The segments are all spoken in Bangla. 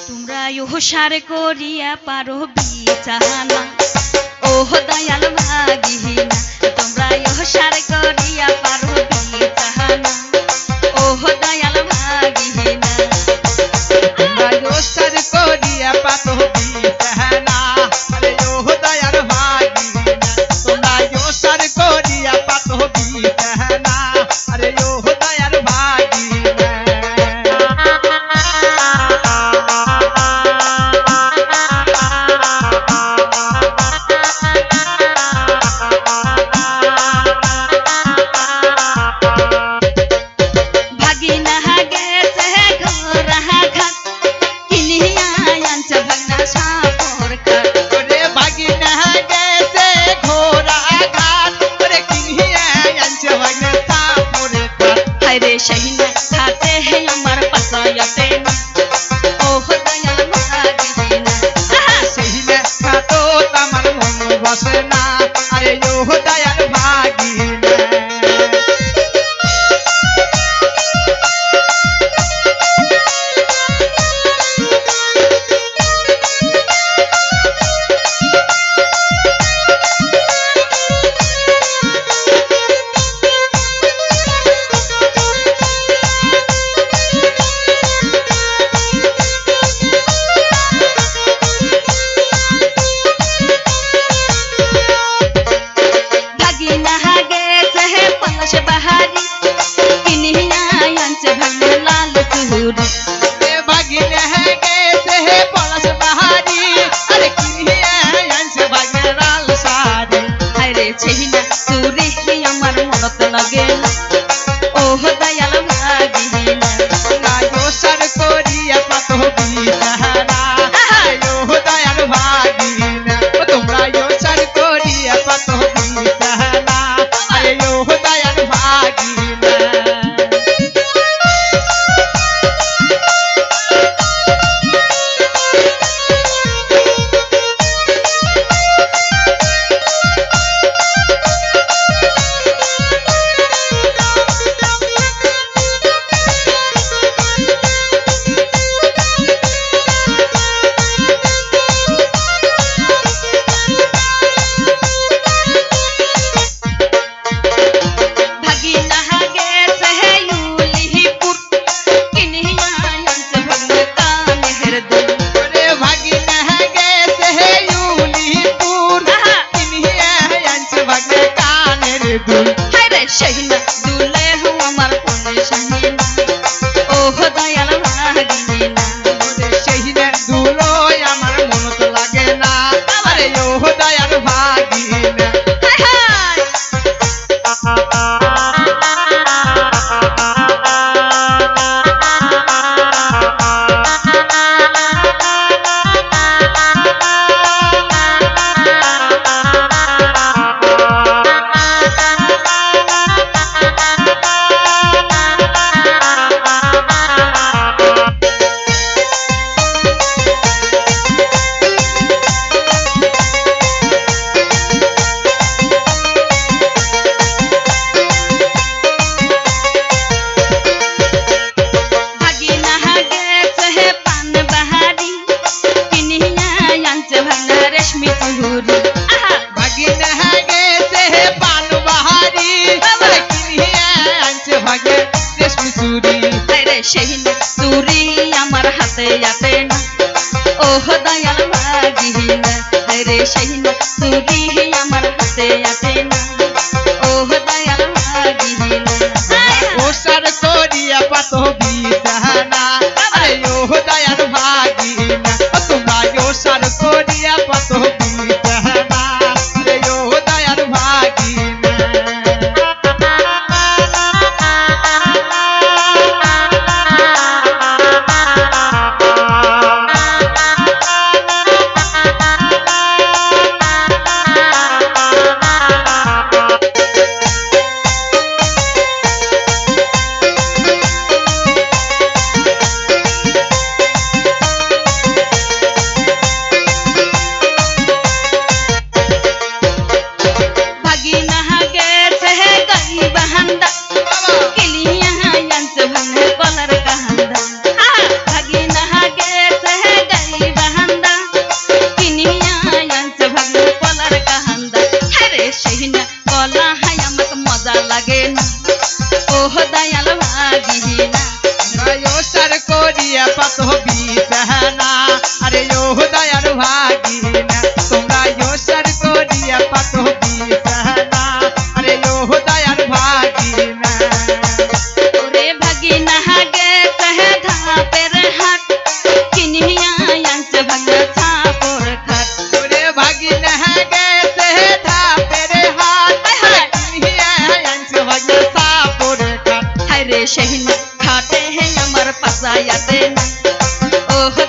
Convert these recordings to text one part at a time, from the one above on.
তোমরা ইহসার করিয়া পারো বিচানা ওহ দয়াল ভাগিনা তোমরা ইহসার করিয়া পারো বিচানা ওহ দয়াল ভাগিনা তোমরা ইহসার করিয়া পারো বিচানা আরে ওহ দয়াল ভাগিনা তোমরা ইহসার করিয়া পারো বিচানা আরে ওহ দয়াল ভাগিনা शहीना खाते हैं अमर पसायते ओह दयाल भागीना शहीना खातो तमर मन बसना अरे ओह दयाल भागीना ओह दयाल भागीना তোমরা ইহসার করিয়া পারো বিচানা আরে ওহ দয়াল ভাগিনা তোমরা ইহসার করিয়া পারো বিচানা আরে ওহ দয়াল ভাগিনা शहीना दूल्हे हो अमर पुण्य शहीना ओह दयाल भागीना शहीना दूलो আমার মন তো লাগে না আরে ওহ দয়াল ভাগিনা शहीना चूरी अमर हाथे आते ना ओह दयाल भागीना रे शहीना चूरी अमर हाथे आते ना ओह दयाल भागीना ইহসার করিয়া পারো বিচানা আরে ওহ দয়াল ভাগিনা তোমরা ইহসার করিয়া পারো বিচানা আরে ওহ দয়াল ভাগিনা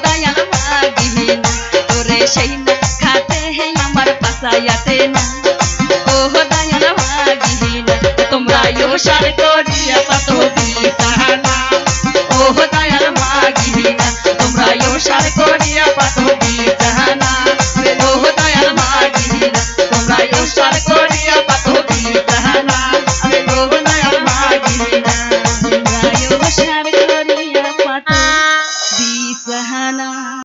দয়াল ভাগিনা তোরে সেই না খাতে হে আমার পাশায়াতে না ও দয়াল ভাগিনা তোমরা ইহসার করিয়া পাত বিছানা ও দয়াল ভাগিনা তোমরা ইহসার করিয়া পাত